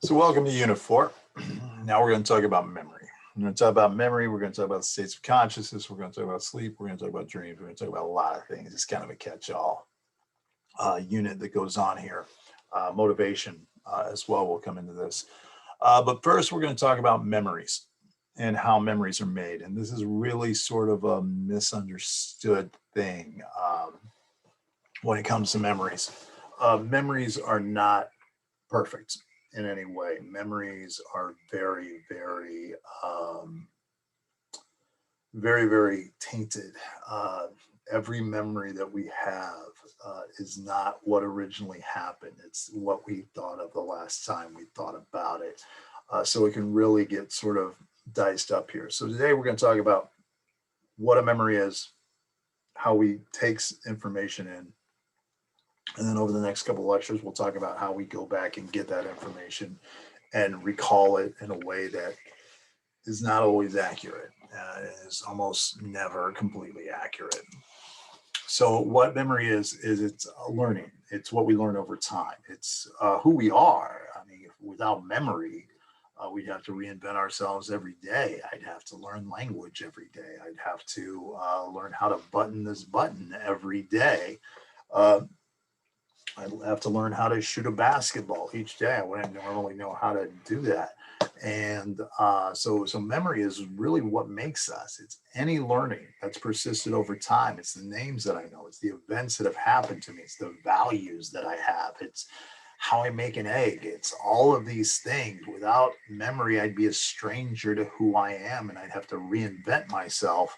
So welcome to Unit 4. Now we're going to talk about memory. We're going to talk about memory. We're going to talk about states of consciousness. We're going to talk about sleep. We're going to talk about dreams. We're going to talk about a lot of things. It's kind of a catch-all unit that goes on here. Motivation as well will come into this. But first, we're going to talk about memories and how memories are made. And this is really sort of a misunderstood thing when it comes to memories. Memories are not perfect in any way. Memories are very, very tainted. Every memory that we have is not what originally happened. It's what we thought of the last time we thought about it. So it can really get sort of diced up here. So today we're going to talk about what a memory is, how we take information in, and then over the next couple of lectures, we'll talk about how we go back and get that information and recall it in a way that is not always accurate. It is almost never completely accurate. So what memory is it's learning. It's what we learn over time. It's who we are. I mean, without memory, we'd have to reinvent ourselves every day. I'd have to learn language every day. I'd have to learn how to button this button every day. I'd have to learn how to shoot a basketball each day. I wouldn't normally know how to do that. And so memory is really what makes us. It's any learning that's persisted over time. It's the names that I know. It's the events that have happened to me. It's the values that I have. It's how I make an egg. It's all of these things. Without memory, I'd be a stranger to who I am, and I'd have to reinvent myself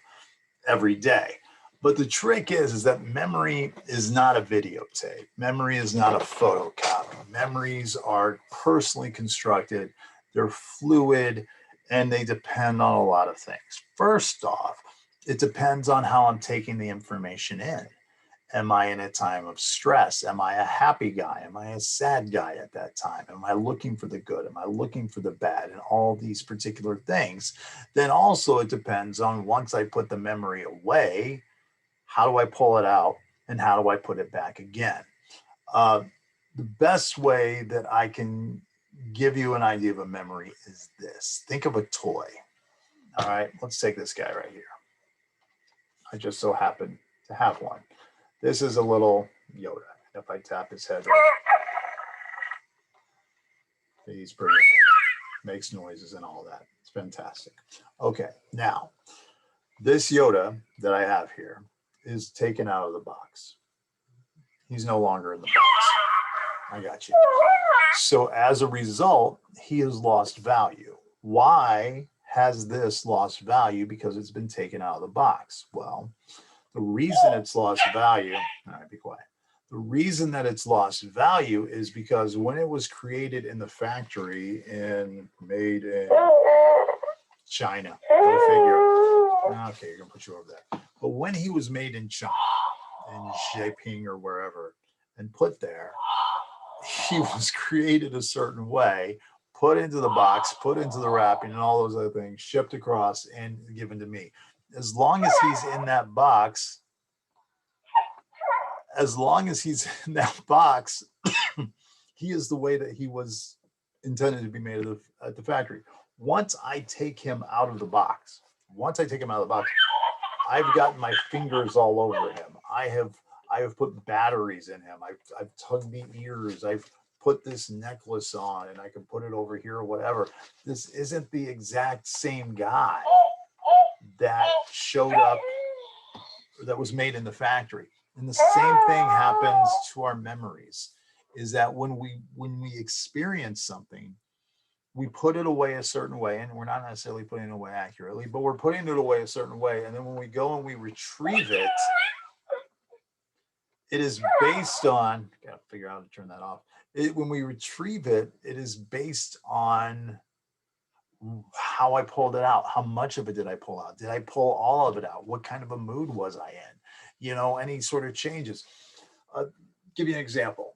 every day. But the trick is that memory is not a videotape. Memory is not a photocopy. Memories are personally constructed. They're fluid, and they depend on a lot of things. First off, it depends on how I'm taking the information in. Am I in a time of stress? Am I a happy guy? Am I a sad guy at that time? Am I looking for the good? Am I looking for the bad? And all these particular things. Then also it depends on, once I put the memory away, how do I pull it out and how do I put it back again? The best way that I can give you an idea of a memory is this. Think of a toy. All right, let's take this guy right here. I just so happen to have one. This is a little Yoda. If I tap his head, he's pretty amazing. Makes noises and all that. It's fantastic. Okay, now this Yoda that I have here is taken out of the box. He's no longer in the box. I got you. So as a result, he has lost value. Why has this lost value? Because it's been taken out of the box. Well, the reason it's lost value, all right, be quiet. The reason that it's lost value is because when it was created in the factory and made in China, go figure. Okay, you're gonna put you over there. But when he was made in China, in Beijing or wherever, and put there, he was created a certain way, put into the box, put into the wrapping and all those other things, shipped across and given to me. As long as he's in that box, he is the way that he was intended to be made at the factory. Once I take him out of the box, I've gotten my fingers all over him. I have put batteries in him. I've tugged the ears. I've put this necklace on and I can put it over here or whatever. This isn't the exact same guy that showed up, that was made in the factory. And the same thing happens to our memories, is that when we experience something, we put it away a certain way, and we're not necessarily putting it away accurately, but we're putting it away a certain way. And then when we go and we retrieve it, it is based on, gotta figure out how to turn that off. When we retrieve it, it is based on how I pulled it out. How much of it did I pull out? Did I pull all of it out? What kind of a mood was I in? You know, any sort of changes. Give you an example.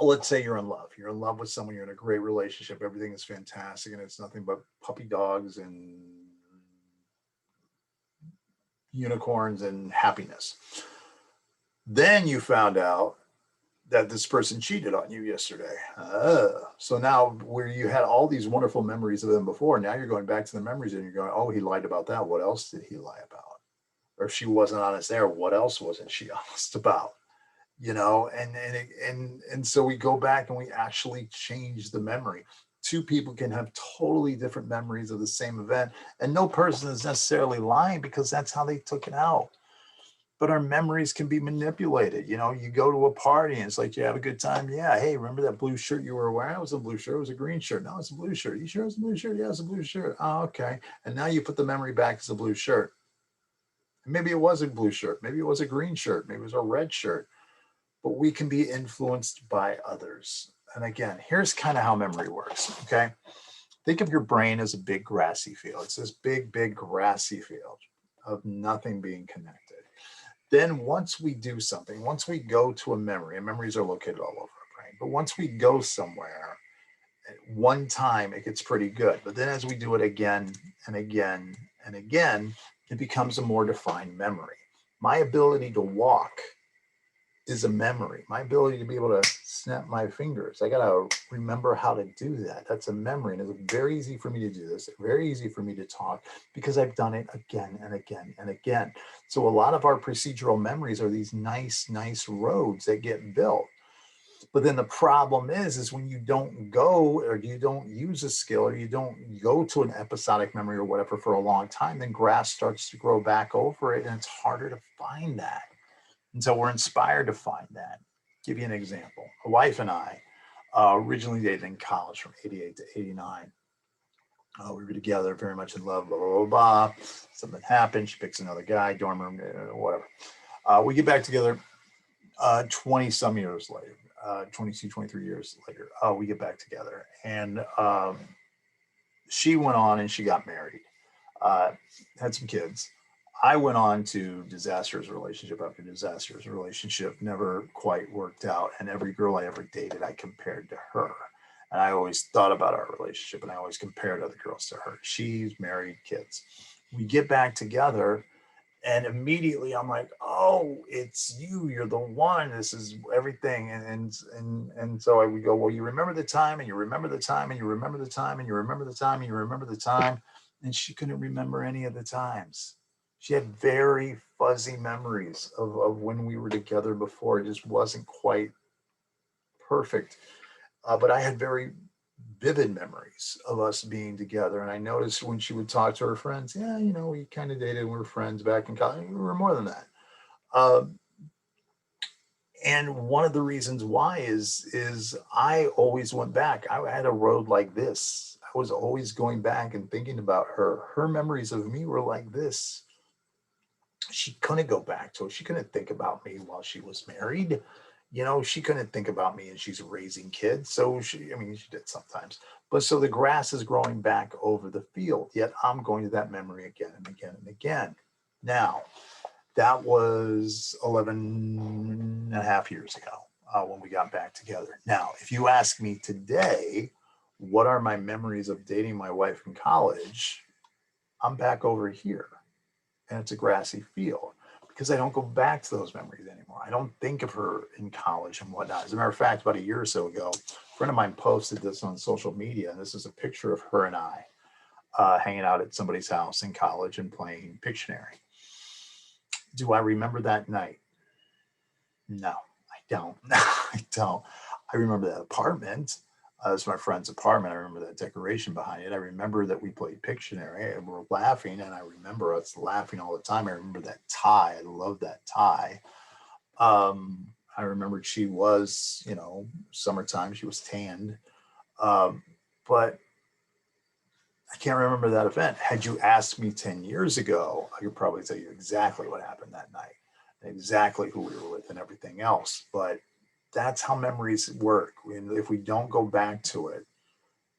Let's say you're in love. You're in love with someone. You're in a great relationship. Everything is fantastic, and it's nothing but puppy dogs and unicorns and happiness. Then you found out that this person cheated on you yesterday. So now where you had all these wonderful memories of them before, now you're going back to the memories and you're going, oh, he lied about that. What else did he lie about? Or if she wasn't honest there, what else wasn't she honest about? You know, and so we go back and we actually change the memory. Two people can have totally different memories of the same event, and no person is necessarily lying because that's how they took it out. But our memories can be manipulated. You know, you go to a party and it's like, you have a good time. Yeah. Hey, remember that blue shirt you were wearing? It was a blue shirt. It was a green shirt. No, it's a blue shirt. You sure it's a blue shirt? Yeah, it's a blue shirt. Oh, okay. And now you put the memory back as a blue shirt. Maybe it was a blue shirt. Maybe it was a green shirt. Maybe it was a red shirt. But we can be influenced by others. And again, here's kind of how memory works. Okay. Think of your brain as a big grassy field. It's this big, big grassy field of nothing being connected. Then once we do something, once we go to a memory, and memories are located all over our brain, but once we go somewhere, at one time it gets pretty good. But then as we do it again and again and again, it becomes a more defined memory. My ability to walk is a memory. My ability to be able to snap my fingers, I got to remember how to do that. That's a memory. And it's very easy for me to do this, very easy for me to talk because I've done it again and again and again. So a lot of our procedural memories are these nice, nice roads that get built. But then the problem is when you don't go or you don't use a skill or you don't go to an episodic memory or whatever for a long time, then grass starts to grow back over it and it's harder to find that. And so we're inspired to find that. Give you an example. My wife and I originally dated in college from 88 to 89. We were together, very much in love, blah, blah, blah, blah. Something happened. She picks another guy, dorm room, whatever. We get back together 20 some years later, 22, 23 years later. We get back together. And she went on and she got married, had some kids. I went on to disastrous relationship after disastrous relationship, never quite worked out. And every girl I ever dated, I compared to her. And I always thought about our relationship and I always compared other girls to her. She's married, kids. We get back together and immediately I'm like, oh, it's you. You're the one. This is everything. And so we go, well, you remember the time and you remember the time and you remember the time and you remember the time and you remember the time. And she couldn't remember any of the times. She had very fuzzy memories of when we were together before. It just wasn't quite perfect. But I had very vivid memories of us being together. And I noticed when she would talk to her friends, yeah, you know, we kind of dated, we were friends back in college. We were more than that. And one of the reasons why is I always went back. I had a road like this. I was always going back and thinking about her. Her memories of me were like this. She couldn't go back to it. She couldn't think about me while she was married. You know, she couldn't think about me and she's raising kids. So she did sometimes. But so the grass is growing back over the field, yet I'm going to that memory again and again and again. Now, that was 11 and a half years ago when we got back together. Now, if you ask me today, what are my memories of dating my wife in college? I'm back over here. And it's a grassy field because I don't go back to those memories anymore. I don't think of her in college and whatnot. As a matter of fact, about a year or so ago, a friend of mine posted this on social media, and this is a picture of her and I hanging out at somebody's house in college and playing Pictionary. Do I remember that night? No, I don't. I don't. I remember that apartment. It's my friend's apartment. I remember that decoration behind it. I remember that we played Pictionary and we're laughing, and I remember us laughing all the time. I remember that tie. I love that tie. I remembered she was, you know, summertime. She was tanned. But I can't remember that event. Had you asked me 10 years ago, I could probably tell you exactly what happened that night, exactly who we were with and everything else. But that's how memories work. If we don't go back to it,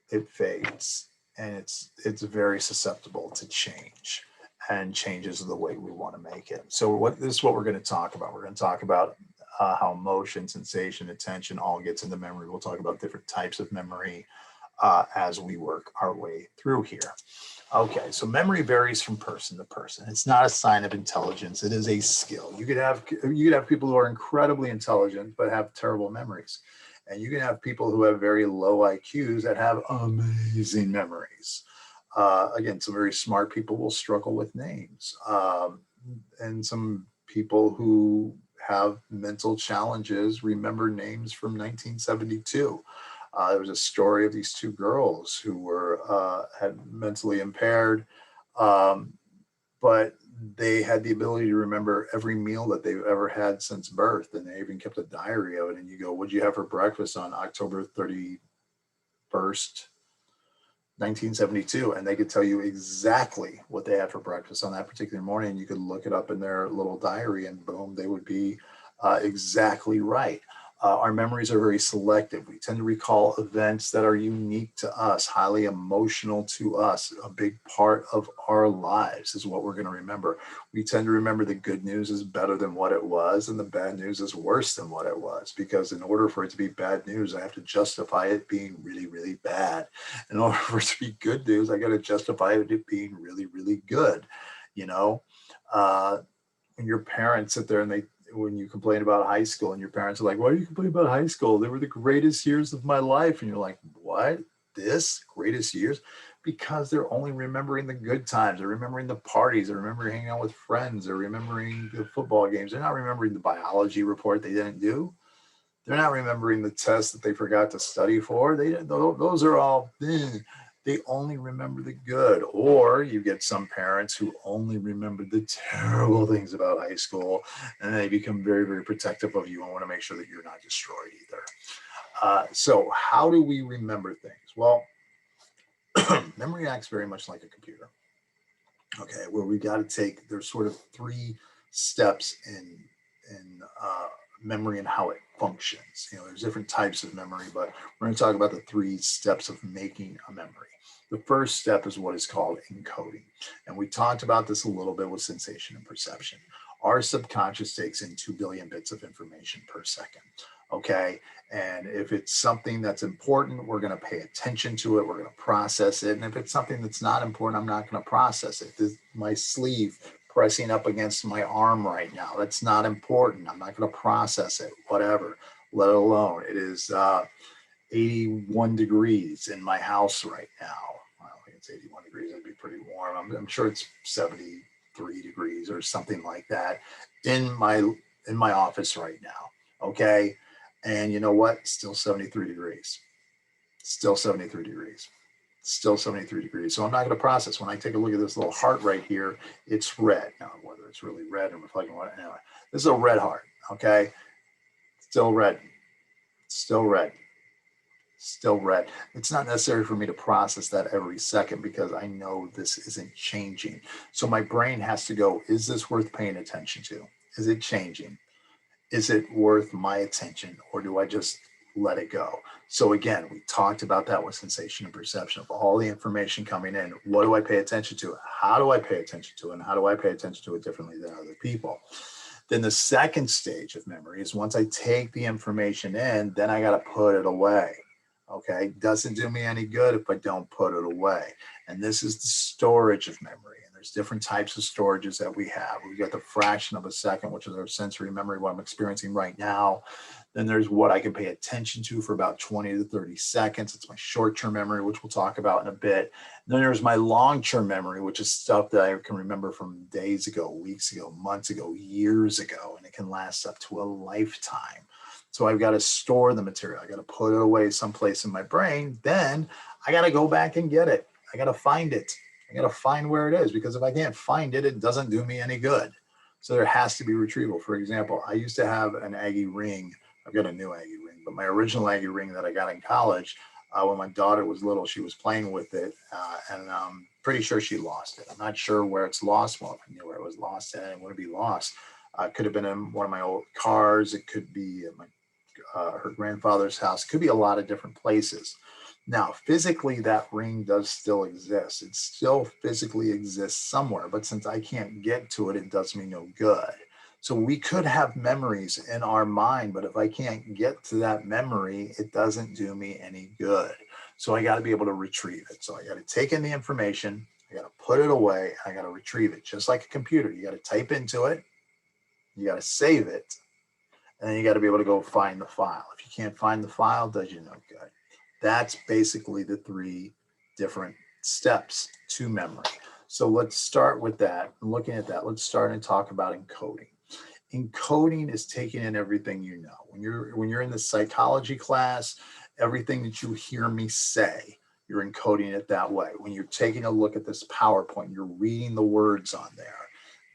it fades, and it's very susceptible to change, and changes the way we want to make it. So this is what we're going to talk about. We're going to talk about how emotion, sensation, attention all gets into memory. We'll talk about different types of memory. as we work our way through here. Okay, so memory varies from person to person. It's not a sign of intelligence. It is a skill. You could have people who are incredibly intelligent but have terrible memories, and you can have people who have very low IQs that have amazing memories. Again, some very smart people will struggle with names, and some people who have mental challenges remember names from 1972. There was a story of these two girls who were had mentally impaired, um, but they had the ability to remember every meal that they've ever had since birth, and they even kept a diary of it. And you go, "What'd you have for breakfast on October 31st, 1972?" And they could tell you exactly what they had for breakfast on that particular morning. You could look it up in their little diary, and boom, they would be exactly right. Our memories are very selective. We tend to recall events that are unique to us, highly emotional to us. A big part of our lives is what we're going to remember. We tend to remember the good news is better than what it was, and the bad news is worse than what it was. Because in order for it to be bad news, I have to justify it being really, really bad. In order for it to be good news, I got to justify it being really, really good. You know, uh, when your parents sit there and when you complain about high school and your parents are like, "Why do you complain about high school? They were the greatest years of my life." And you're like, "What? This greatest years?" Because they're only remembering the good times. They're remembering the parties. They're remembering hanging out with friends. They're remembering the football games. They're not remembering the biology report they didn't do. They're not remembering the tests that they forgot to study for. Those are all, they only remember the good. Or you get some parents who only remember the terrible things about high school, and they become very, very protective of you and want to make sure that you're not destroyed either. So how do we remember things? Well, memory acts very much like a computer. Okay, where we got to take, there's sort of three steps in memory and how it functions. There's different types of memory, but we're going to talk about the three steps of making a memory. The first step is what is called encoding, and we talked about this a little bit with sensation and perception. Our subconscious takes in 2 billion bits of information per second. Okay, and if it's something that's important, we're going to pay attention to it. We're going to process it. And if it's something that's not important, I'm not going to process it. My sleeve pressing up against my arm right now, that's not important. I'm not going to process it, whatever, let alone it is 81 degrees in my house right now. I don't think it's 81 degrees. It'd be pretty warm. I'm sure it's 73 degrees or something like that in my office right now. Okay. And you know what? Still 73 degrees. Still 73 degrees. Still 73 degrees. So I'm not going to process. When I take a look at this little heart right here, it's red. Now, whether it's really red and reflecting what, anyway, this is a red heart. Okay. Still red. Still red. Still red. It's not necessary for me to process that every second because I know this isn't changing. So my brain has to go, is this worth paying attention to? Is it changing? Is it worth my attention, or do I just let it go? So again, we talked about that with sensation and perception of all the information coming in. What do I pay attention to? How do I pay attention to it? And how do I pay attention to it differently than other people? Then the second stage of memory is once I take the information in, then I got to put it away. Okay, doesn't do me any good if I don't put it away. And this is the storage of memory. And there's different types of storages that we have. We've got the fraction of a second, which is our sensory memory, what I'm experiencing right now. Then there's what I can pay attention to for about 20 to 30 seconds. It's my short-term memory, which we'll talk about in a bit. And then there's my long-term memory, which is stuff that I can remember from days ago, weeks ago, months ago, years ago, and it can last up to a lifetime. So I've got to store the material. I got to put it away someplace in my brain. Then I got to go back and get it. I got to find it. I got to find where it is, because if I can't find it, it doesn't do me any good. So there has to be retrieval. For example, I used to have an Aggie ring. I've got a new Aggie ring, but my original Aggie ring that I got in college, when my daughter was little, she was playing with it, and I'm pretty sure she lost it. I'm not sure where it's lost. Well, if I knew where it was lost, then it wouldn't be lost. It could have been in one of my old cars. It could be at her grandfather's house. It could be a lot of different places. Now, physically, that ring does still exist. It still physically exists somewhere, but since I can't get to it, it does me no good. So we could have memories in our mind, but if I can't get to that memory, it doesn't do me any good. So I got to be able to retrieve it. So I got to take in the information, I got to put it away, and I got to retrieve it. Just like a computer, you got to type into it, you got to save it, and then you got to be able to go find the file. If you can't find the file, does you no good. That's basically the 3 different steps to memory. So let's start with that. Looking at that, let's start and talk about encoding. Encoding is taking in everything you know. When you're in the psychology class, everything that you hear me say, you're encoding it that way. When you're taking a look at this PowerPoint, you're reading the words on there.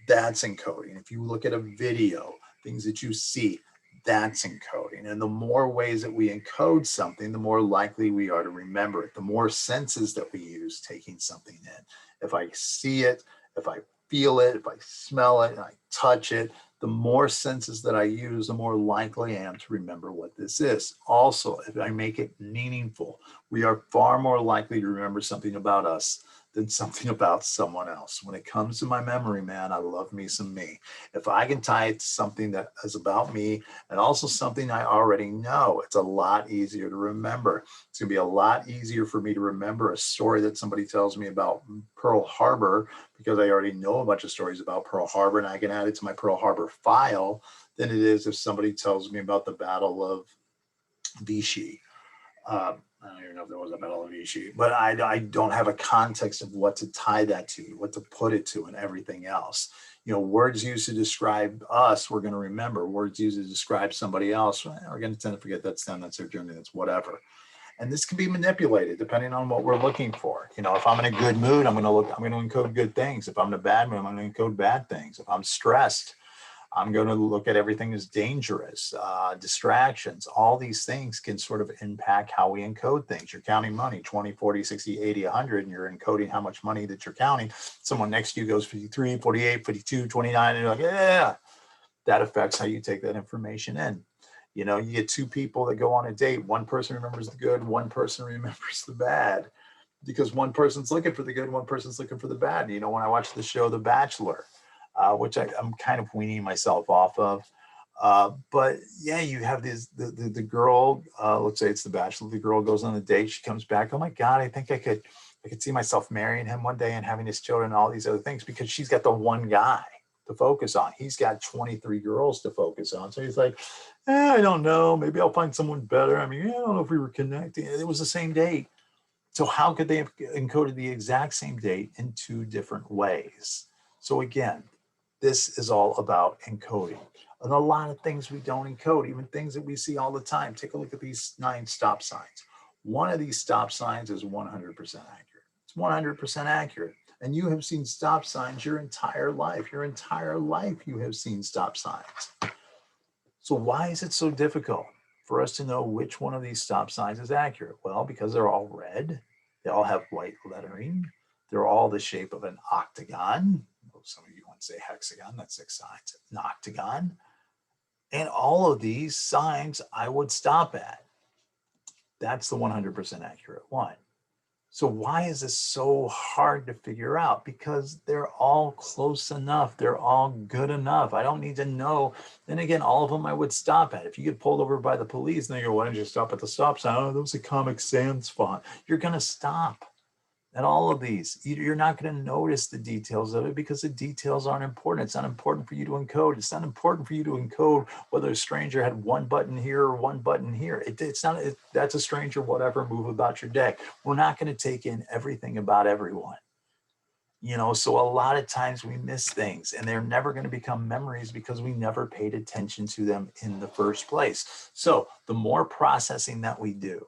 That's encoding. If you look at a video, things that you see, that's encoding. And the more ways that we encode something, the more likely we are to remember it. The more senses that we use taking something in. If I see it, if I feel it, if I smell it, and I touch it, the more senses that I use, the more likely I am to remember what this is. Also, if I make it meaningful, we are far more likely to remember something about us than something about someone else. When it comes to my memory, man, I love me some me. If I can tie it to something that is about me and also something I already know, it's a lot easier to remember. It's gonna be a lot easier for me to remember a story that somebody tells me about Pearl Harbor, because I already know a bunch of stories about Pearl Harbor and I can add it to my Pearl Harbor file, than it is if somebody tells me about the Battle of Vichy. I don't even know if there was a Battle of Vichy, but I don't have a context of what to tie that to, what to put it to, and everything else. You know, words used to describe us, we're going to remember. Words used to describe somebody else, we're going to tend to forget that's them, that's their journey, that's whatever. And this can be manipulated depending on what we're looking for. You know, if I'm in a good mood, I'm going to encode good things. If I'm in a bad mood, I'm going to encode bad things. If I'm stressed, I'm going to look at everything as dangerous, distractions. All these things can sort of impact how we encode things. You're counting money, 20, 40, 60, 80, 100, and you're encoding how much money that you're counting. Someone next to you goes 53, 48, 52, 29, and you're like, yeah, that affects how you take that information in. You know, you get 2 people that go on a date. One person remembers the good, one person remembers the bad, because one person's looking for the good, one person's looking for the bad. You know, when I watch the show The Bachelor, which I'm kind of weaning myself off of. But yeah, you have the girl, let's say it's The Bachelor, the girl goes on a date, she comes back, oh my God, I think I could see myself marrying him one day and having his children and all these other things, because she's got the one guy to focus on. He's got 23 girls to focus on. So he's like, I don't know, maybe I'll find someone better. I mean, I don't know if we were connecting. It was the same date. So how could they have encoded the exact same date in 2 different ways? So again, this is all about encoding. And a lot of things we don't encode, even things that we see all the time. Take a look at these 9 stop signs. One of these stop signs is 100% accurate. It's 100% accurate. And you have seen stop signs your entire life. Your entire life you have seen stop signs. So why is it so difficult for us to know which one of these stop signs is accurate? Well, because they're all red. They all have white lettering. They're all the shape of an octagon. Some of you want to say hexagon, that's 6 sides, an octagon. And all of these signs I would stop at. That's the 100% accurate one. So why is this so hard to figure out? Because they're all close enough. They're all good enough. I don't need to know. Then again, all of them I would stop at. If you get pulled over by the police and they go, why didn't you stop at the stop sign? Oh, that was a Comic Sans font. You're going to stop at all of these. You're not going to notice the details of it because the details aren't important. It's not important for you to encode. It's not important for you to encode whether a stranger had one button here or one button here. It's not, that's a stranger, whatever, move about your day. We're not going to take in everything about everyone. You know, so a lot of times we miss things and they're never going to become memories because we never paid attention to them in the first place. So the more processing that we do,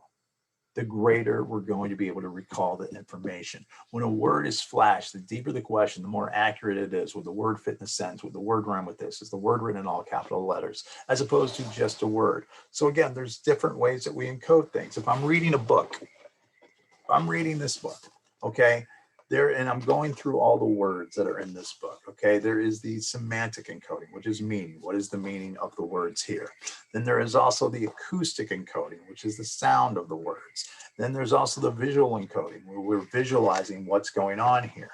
the greater we're going to be able to recall the information. When a word is flashed, the deeper the question, the more accurate it is. Will the word fit in a sentence? Will the word rhyme with this? Is the word written in all capital letters, as opposed to just a word? So again, there's different ways that we encode things. If I'm reading a book, if I'm reading this book, okay, and I'm going through all the words that are in this book, okay, there is the semantic encoding, which is meaning. What is the meaning of the words here? Then there is also the acoustic encoding, which is the sound of the words. Then there's also the visual encoding, where we're visualizing what's going on here.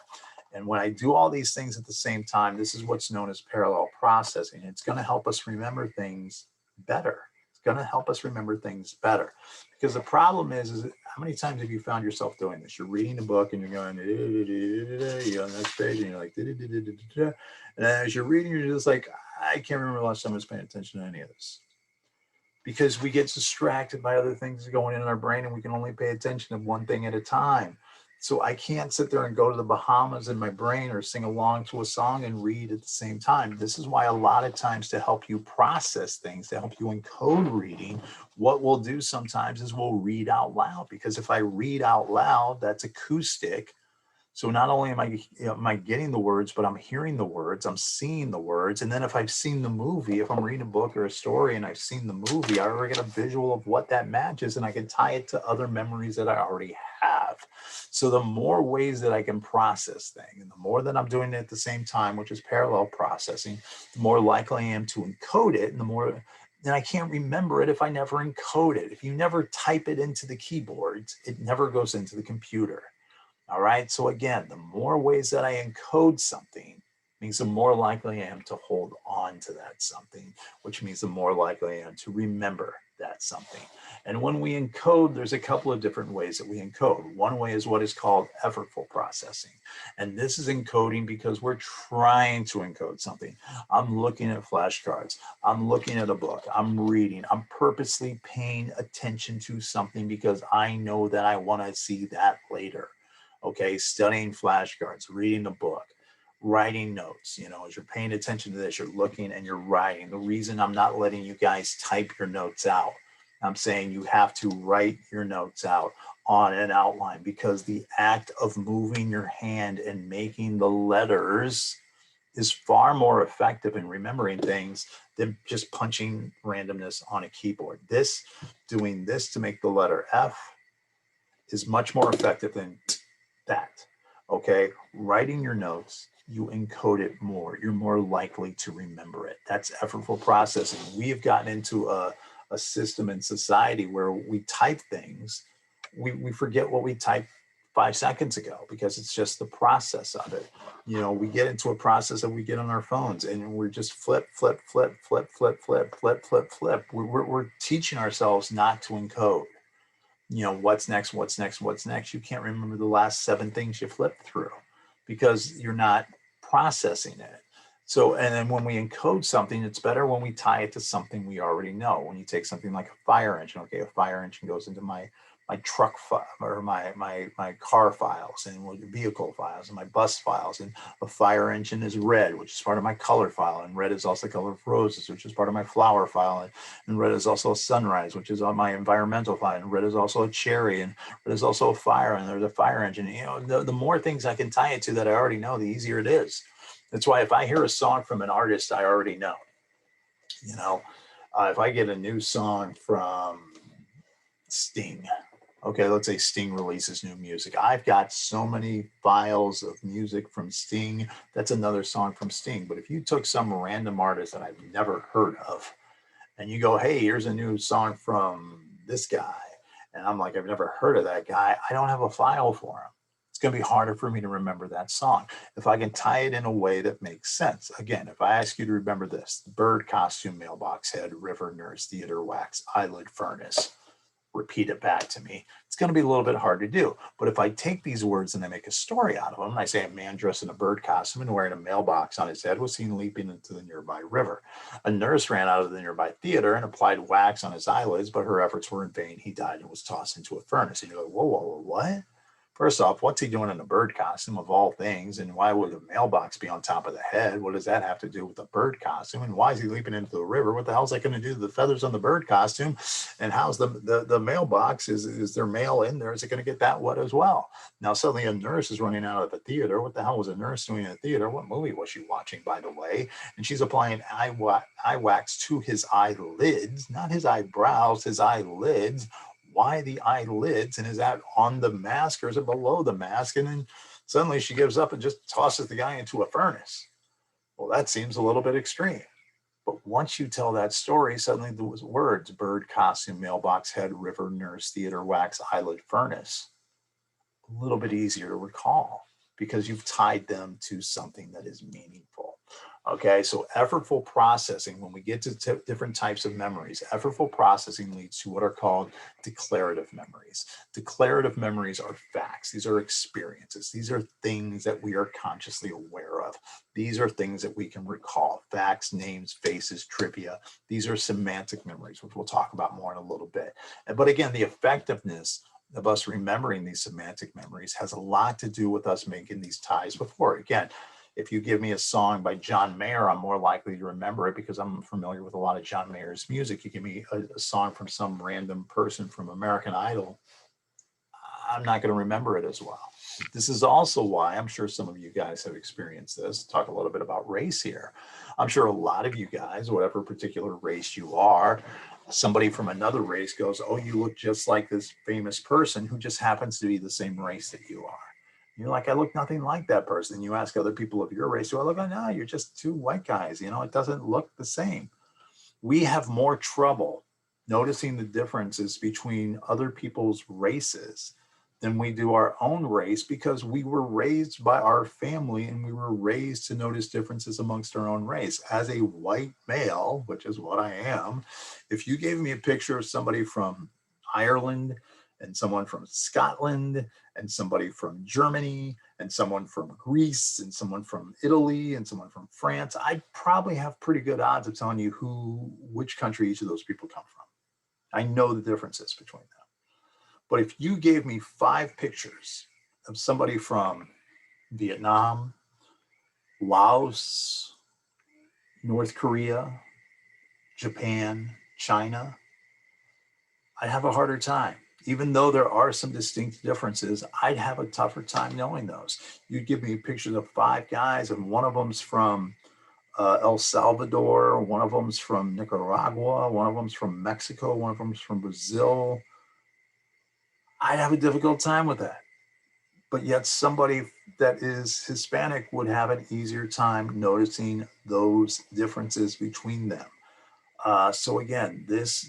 And when I do all these things at the same time, this is what's known as parallel processing. It's going to help us remember things better. It's going to help us remember things better. Because the problem is how many times have you found yourself doing this? You're reading a book and you're going, you're on the next page and you're like, and as you're reading, you're just like, I can't remember the last time I was paying attention to any of this. Because we get distracted by other things going in our brain and we can only pay attention to one thing at a time. So I can't sit there and go to the Bahamas in my brain or sing along to a song and read at the same time. This is why a lot of times, to help you process things, to help you encode reading, what we'll do sometimes is we'll read out loud. Because if I read out loud, that's acoustic. So not only am I getting the words, but I'm hearing the words, I'm seeing the words. And then if I've seen the movie, if I'm reading a book or a story and I've seen the movie, I already get a visual of what that matches, and I can tie it to other memories that I already have. So the more ways that I can process things, and the more that I'm doing it at the same time, which is parallel processing, the more likely I am to encode it, and the more then I can't remember it if I never encode it. If you never type it into the keyboard, it never goes into the computer. All right. So again, the more ways that I encode something means the more likely I am to hold on to that something, which means the more likely I am to remember that something. And when we encode, there's a couple of different ways that we encode. One way is what is called effortful processing. And this is encoding because we're trying to encode something. I'm looking at flashcards. I'm looking at a book. I'm reading. I'm purposely paying attention to something because I know that I want to see that later. Okay, studying flashcards, reading a book, writing notes. As you're paying attention to this, you're looking and you're writing. The reason I'm not letting you guys type your notes out, I'm saying you have to write your notes out on an outline, because the act of moving your hand and making the letters is far more effective in remembering things than just punching randomness on a keyboard. Doing this to make the letter F is much more effective than that. Okay, writing your notes, you encode it more. You're more likely to remember it. That's effortful processing. We have gotten into a system in society where we type things, we forget what we typed 5 seconds ago because it's just the process of it. We get into a process that we get on our phones and we're just flip, flip, flip, flip, flip, flip, flip, flip, flip. We're teaching ourselves not to encode. What's next, what's next, what's next. You can't remember the last 7 things you flipped through because you're not processing it. So, and then when we encode something, it's better when we tie it to something we already know. When you take something like a fire engine, okay, a fire engine goes into my truck file or my car files, and vehicle files and my bus files, and a fire engine is red, which is part of my color file, and red is also the color of roses, which is part of my flower file, and red is also a sunrise, which is on my environmental file, and red is also a cherry, and red is also a fire, and there's a fire engine. The more things I can tie it to that I already know, the easier it is. That's why if I hear a song from an artist I already know, if I get a new song from Sting, okay, let's say Sting releases new music. I've got so many files of music from Sting. That's another song from Sting. But if you took some random artist that I've never heard of and you go, hey, here's a new song from this guy, and I'm like, I've never heard of that guy, I don't have a file for him. It's going to be harder for me to remember that song. If I can tie it in a way that makes sense. Again, if I ask you to remember this: bird costume, mailbox head, river, nurse, theater, wax, eyelid, furnace, repeat it back to me, it's going to be a little bit hard to do. But if I take these words and I make a story out of them, and I say a man dressed in a bird costume and wearing a mailbox on his head was seen leaping into the nearby river. A nurse ran out of the nearby theater and applied wax on his eyelids, but her efforts were in vain. He died and was tossed into a furnace. And you're like, whoa, whoa, whoa, what? First off, what's he doing in a bird costume of all things? And why would the mailbox be on top of the head? What does that have to do with the bird costume? And why is he leaping into the river? What the hell is that going to do to the feathers on the bird costume? And how's the mailbox? Is there mail in there? Is it going to get that wet as well? Now, suddenly a nurse is running out of the theater. What the hell was a nurse doing in the theater? What movie was she watching, by the way? And she's applying eye wax to his eyelids, not his eyebrows, his eyelids. Why the eyelids? And is that on the mask or is it below the mask? And then suddenly she gives up and just tosses the guy into a furnace. Well, that seems a little bit extreme. But once you tell that story, suddenly those words: bird costume, mailbox head, river, nurse, theater, wax, eyelid, furnace, a little bit easier to recall because you've tied them to something that is meaningful. Okay, so effortful processing, when we get to different types of memories, effortful processing leads to what are called declarative memories. Declarative memories are facts, these are experiences, these are things that we are consciously aware of. These are things that we can recall facts, names, faces, trivia. These are semantic memories, which we'll talk about more in a little bit. But again, the effectiveness of us remembering these semantic memories has a lot to do with us making these ties before. Again, if you give me a song by John Mayer, I'm more likely to remember it because I'm familiar with a lot of John Mayer's music. You give me a song from some random person from American Idol, I'm not going to remember it as well. This is also why I'm sure some of you guys have experienced this. Talk a little bit about race here. I'm sure a lot of you guys, whatever particular race you are, somebody from another race goes, "Oh, you look just like this famous person who just happens to be the same race that you are." You're like, "I look nothing like that person." You ask other people of your race, "Do I look like?" "No, you're just two white guys. It doesn't look the same." We have more trouble noticing the differences between other people's races than we do our own race because we were raised by our family and we were raised to notice differences amongst our own race. As a white male, which is what I am, if you gave me a picture of somebody from Ireland and someone from Scotland and somebody from Germany and someone from Greece and someone from Italy and someone from France, I'd probably have pretty good odds of telling you which country each of those people come from. I know the differences between them. But if you gave me 5 pictures of somebody from Vietnam, Laos, North Korea, Japan, China, I'd have a harder time. Even though there are some distinct differences, I'd have a tougher time knowing those. You'd give me pictures of 5 guys, and one of them's from El Salvador, one of them's from Nicaragua, one of them's from Mexico, one of them's from Brazil. I'd have a difficult time with that. But yet somebody that is Hispanic would have an easier time noticing those differences between them. So again, this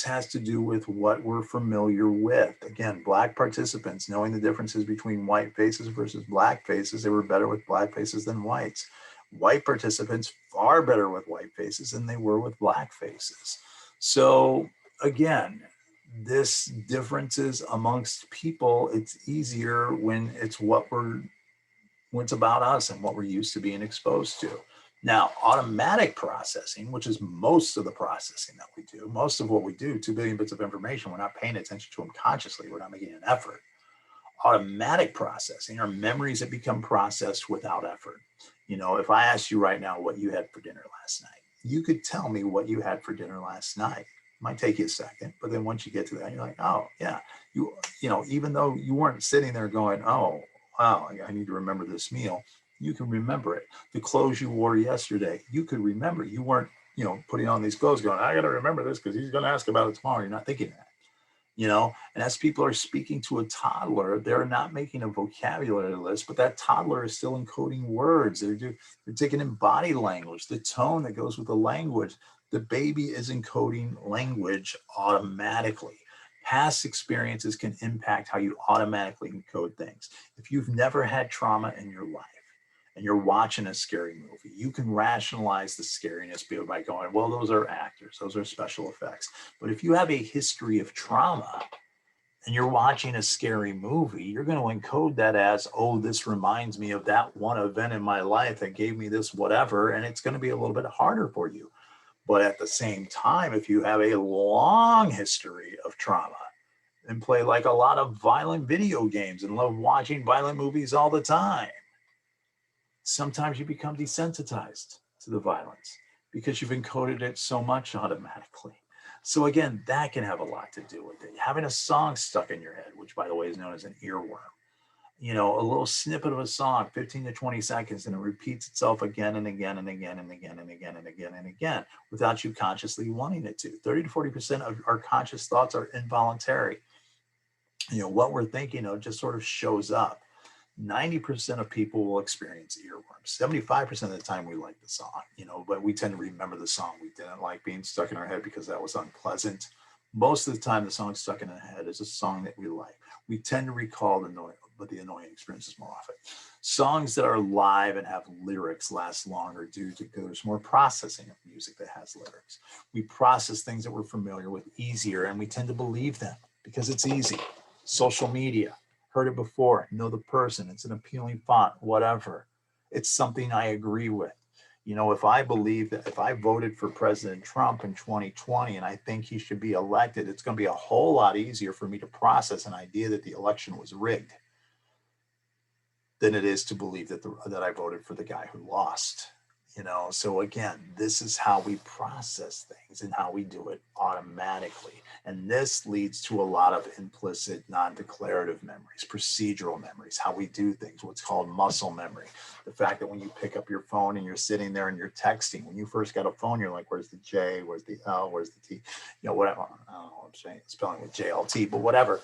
has to do with what we're familiar with. Again, Black participants knowing the differences between white faces versus Black faces, they were better with Black faces than whites. White participants far better with white faces than they were with Black faces. So again, this differences amongst people, it's easier when it's about us and what we're used to being exposed to. Now, automatic processing, which is most of the processing that we do, most of what we do, 2 billion bits of information, we're not paying attention to them consciously, we're not making an effort. Automatic processing are memories that become processed without effort. If I asked you right now what you had for dinner last night, you could tell me what you had for dinner last night. It might take you a second, but then once you get to that, you're like, "Oh yeah." Even though you weren't sitting there going, "Oh wow, I need to remember this meal," you can remember it. The clothes you wore yesterday, you could remember. You weren't, putting on these clothes going, "I got to remember this because he's going to ask about it tomorrow." You're not thinking that. And as people are speaking to a toddler, they're not making a vocabulary list, but that toddler is still encoding words. They're taking in body language, the tone that goes with the language. The baby is encoding language automatically. Past experiences can impact how you automatically encode things. If you've never had trauma in your life and you're watching a scary movie, you can rationalize the scariness by going, "Well, those are actors, those are special effects." But if you have a history of trauma and you're watching a scary movie, you're going to encode that as, "Oh, this reminds me of that one event in my life that gave me this whatever," and it's going to be a little bit harder for you. But at the same time, if you have a long history of trauma and play like a lot of violent video games and love watching violent movies all the time, sometimes you become desensitized to the violence because you've encoded it so much automatically. So again, that can have a lot to do with it. Having a song stuck in your head, which by the way is known as an earworm, a little snippet of a song, 15 to 20 seconds, and it repeats itself again and again and again and again and again and again and again without you consciously wanting it to. 30 to 40% of our conscious thoughts are involuntary. What we're thinking of just sort of shows up. 90% of people will experience earworms. 75% of the time we like the song, but we tend to remember the song we didn't like being stuck in our head because that was unpleasant. Most of the time, the song stuck in our head is a song that we like. We tend to recall the but the annoying experiences more often. Songs that are live and have lyrics last longer due to there's more processing of music that has lyrics. We process things that we're familiar with easier, and we tend to believe them because it's easy. Social media, heard it before, know the person, it's an appealing font, whatever. It's something I agree with. You know, if I believe that if I voted for President Trump in 2020 and I think he should be elected, it's going to be a whole lot easier for me to process an idea that the election was rigged than it is to believe that that I voted for the guy who lost. You know, so again, this is how we process things and how we do it automatically. And this leads to a lot of implicit, non-declarative memories, procedural memories, how we do things, what's called muscle memory. The fact that when you pick up your phone and you're sitting there and you're texting, when you first got a phone, you're like, where's the J, where's the L, where's the T? You know, whatever. I don't know what I'm saying, spelling with JLT, but whatever.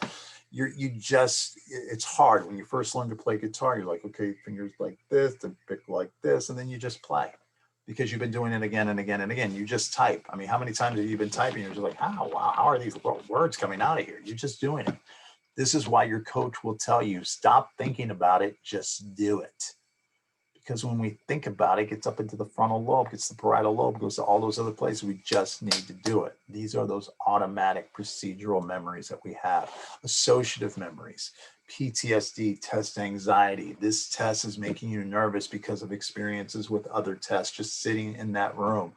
It's hard when you first learn to play guitar. You're like, okay, fingers like this, then pick like this, and then you just play because you've been doing it again and again and again. You just type. I mean, how many times have you been typing? You're just like, wow, how are these words coming out of here? You're just doing it. This is why your coach will tell you, stop thinking about it, just do it. Because when we think about it, it gets up into the frontal lobe, gets the parietal lobe, goes to all those other places. We just need to do it. These are those automatic procedural memories that we have. Associative memories, PTSD, test anxiety. This test is making you nervous because of experiences with other tests, just sitting in that room,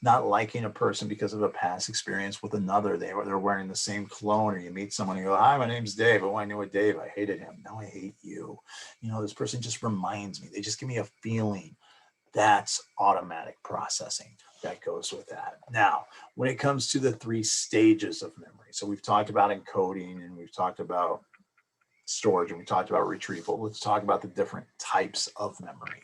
not liking a person because of a past experience with another. They're wearing the same cologne, or you meet someone and you go, hi, my name's Dave. Oh, I knew a Dave. I hated him. Now I hate you. You know, this person just reminds me. They just give me a feeling. That's automatic processing that goes with that. Now, when it comes to the 3 stages of memory, so we've talked about encoding and we've talked about storage and we talked about retrieval. Let's talk about the different types of memory.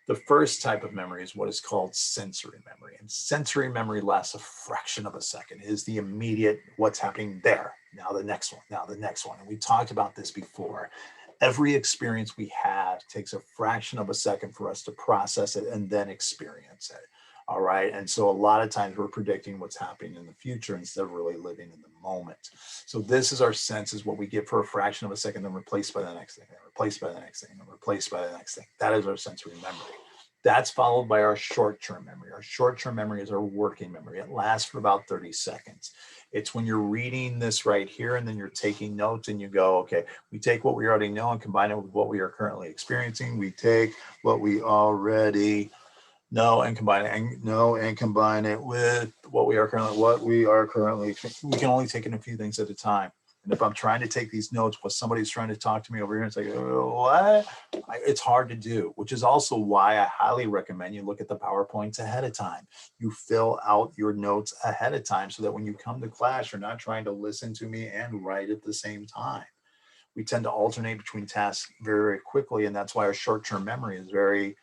The first type of memory is what is called sensory memory. And sensory memory lasts a fraction of a second. It is the immediate, what's happening there. Now the next one, now the next one. And we talked about this before. Every experience we have takes a fraction of a second for us to process it and then experience it. All right. And so a lot of times we're predicting what's happening in the future instead of really living in the moment. So this is our senses, what we get for a fraction of a second, then replaced by the next thing, then replaced by the next thing, then replaced by the next thing. That is our sensory memory. That's followed by our short-term memory. Our short-term memory is our working memory. It lasts for about 30 seconds. It's when you're reading this right here and then you're taking notes and you go, okay, we take what we already know and combine it with what we are currently experiencing. We take what we already know and combine it and combine it with what we are currently experiencing. We can only take in a few things at a time. And if I'm trying to take these notes while somebody's trying to talk to me over here, it's like, what? It's hard to do, which is also why I highly recommend you look at the PowerPoints ahead of time. You fill out your notes ahead of time so that when you come to class, you're not trying to listen to me and write at the same time. We tend to alternate between tasks very, very quickly. And that's why our short-term memory is very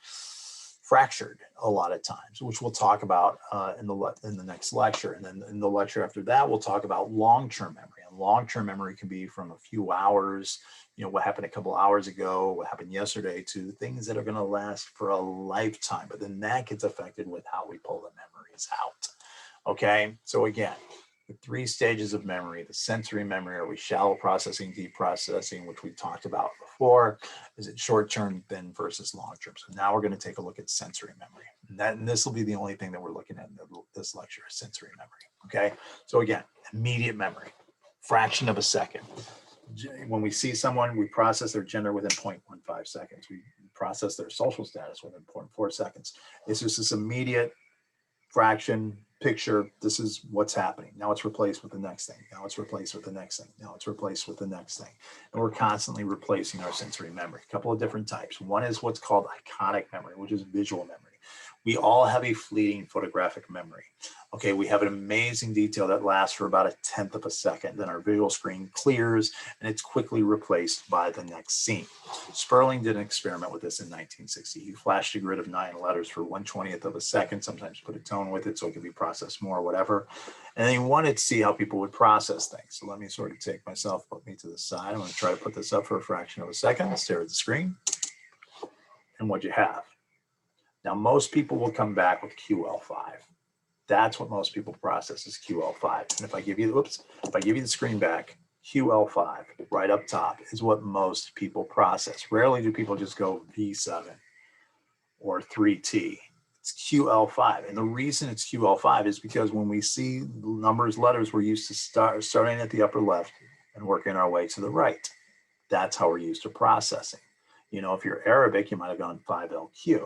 fractured a lot of times, which we'll talk about in the next lecture. And then in the lecture after that, we'll talk about long-term memory. And long-term memory can be from a few hours, you know, what happened a couple hours ago, what happened yesterday, to things that are going to last for a lifetime. But then that gets affected with how we pull the memories out. Okay, so again, the 3 stages of memory: the sensory memory, are we shallow processing, deep processing, which we talked about before. Is it short-term then versus long-term? So now we're going to take a look at sensory memory. And this will be the only thing that we're looking at in this lecture, is sensory memory. Okay, so again, immediate memory, fraction of a second. When we see someone, we process their gender within 0.15 seconds. We process their social status within 0.4 seconds. It's just this immediate fraction picture. This is what's happening. Now it's replaced with the next thing. Now it's replaced with the next thing. Now it's replaced with the next thing. And we're constantly replacing our sensory memory. A couple of different types. One is what's called iconic memory, which is visual memory. We all have a fleeting photographic memory. Okay, we have an amazing detail that lasts for about 1/10 of a second. Then our visual screen clears and it's quickly replaced by the next scene. Sperling did an experiment with this in 1960. He flashed a grid of 9 letters for 1/20th of a second, sometimes put a tone with it so it could be processed more, whatever. And then he wanted to see how people would process things. So let me sort of take myself, put me to the side. I'm going to try to put this up for a fraction of a second. Stare at the screen. And what you have. Now, most people will come back with QL5. That's what most people process is QL5. And if I give you, if I give you the screen back, QL5 right up top is what most people process. Rarely do people just go V7 or 3T. It's QL5. And the reason it's QL5 is because when we see numbers, letters, we're used to starting at the upper left and working our way to the right. That's how we're used to processing. You know, if you're Arabic, you might have gone 5LQ.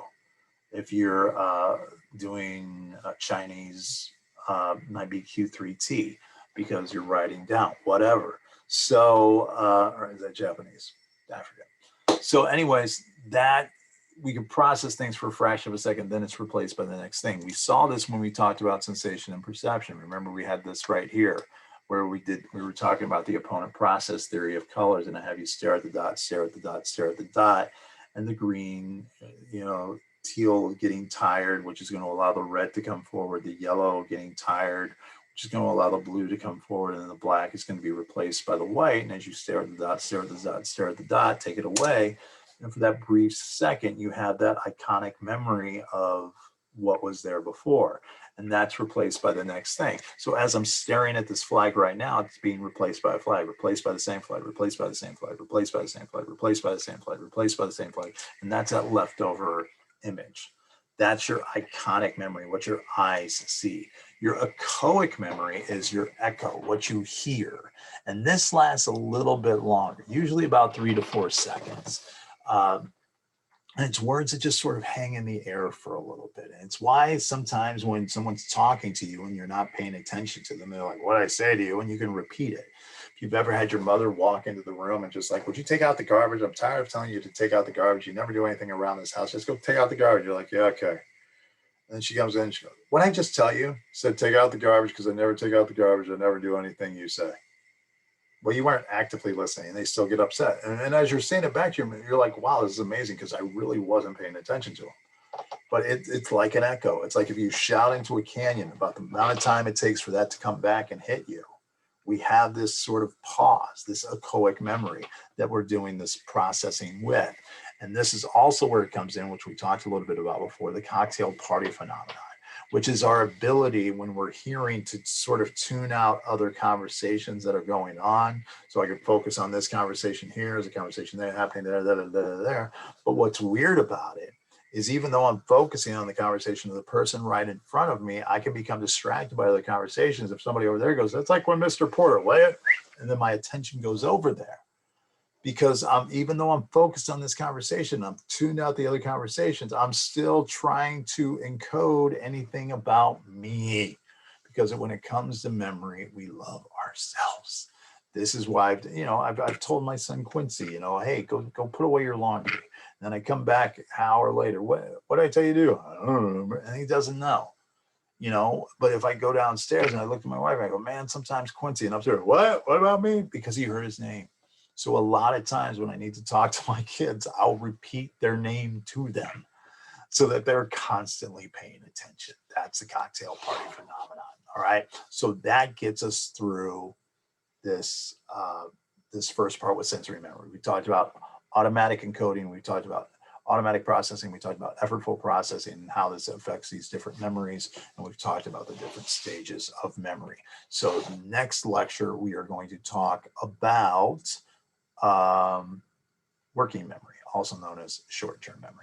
If you're doing Chinese, might be Q3T because you're writing down, whatever. So, or is that Japanese? I forget. So anyways, that we can process things for a fraction of a second, then it's replaced by the next thing. We saw this when we talked about sensation and perception. Remember, we had this right here where we were talking about the opponent process theory of colors, and I have you stare at the dot, stare at the dot, stare at the dot, and the green, you know, teal getting tired, which is going to allow the red to come forward, the yellow getting tired, which is going to allow the blue to come forward, and then the black is going to be replaced by the white. And as you stare at the dot, stare at the dot, stare at the dot, take it away. And for that brief second, you have that iconic memory of what was there before. And that's replaced by the next thing. So as I'm staring at this flag right now, it's being replaced by a flag, replaced by the same flag, replaced by the same flag, replaced by the same flag, replaced by the same flag, replaced by the same flag. And that's that leftover image. That's your iconic memory, what your eyes see. Your echoic memory is your echo, what you hear. And this lasts a little bit longer, usually about 3 to 4 seconds. And it's words that just sort of hang in the air for a little bit. And it's why sometimes when someone's talking to you and you're not paying attention to them, they're like, what did I say to you? And you can repeat it. If you've ever had your mother walk into the room and just like, would you take out the garbage? I'm tired of telling you to take out the garbage. You never do anything around this house. Just go take out the garbage. You're like, yeah, okay. And then she comes in and she goes, what did I just tell you? I said, take out the garbage because I never take out the garbage. I never do anything you say. Well, you weren't actively listening, and they still get upset. And as you're saying it back to you, you're like, wow, this is amazing because I really wasn't paying attention to them. But it's like an echo. It's like if you shout into a canyon about the amount of time it takes for that to come back and hit you. We have this sort of pause, this echoic memory that we're doing this processing with. And this is also where it comes in, which we talked a little bit about before, the cocktail party phenomenon, which is our ability when we're hearing to sort of tune out other conversations that are going on. So I can focus on this conversation here, there's a conversation there happening there. But what's weird about it is even though I'm focusing on the conversation of the person right in front of me, I can become distracted by other conversations. If somebody over there goes, that's like when Mr. Porter, lay it, and then my attention goes over there. Because even though I'm focused on this conversation, I'm tuned out the other conversations, I'm still trying to encode anything about me. Because when it comes to memory, we love ourselves. This is why I've told my son Quincy, hey, go put away your laundry. And then I come back an hour later. What did I tell you to do? I don't remember. And he doesn't know. But if I go downstairs and I look at my wife, I go, man, sometimes Quincy, and upstairs, what about me? Because he heard his name. So a lot of times when I need to talk to my kids, I'll repeat their name to them so that they're constantly paying attention. That's the cocktail party phenomenon. All right. So that gets us through this, this first part with sensory memory. We talked about automatic encoding. We talked about automatic processing. We talked about effortful processing and how this affects these different memories. And we've talked about the different stages of memory. So next lecture, we are going to talk about working memory, also known as short-term memory.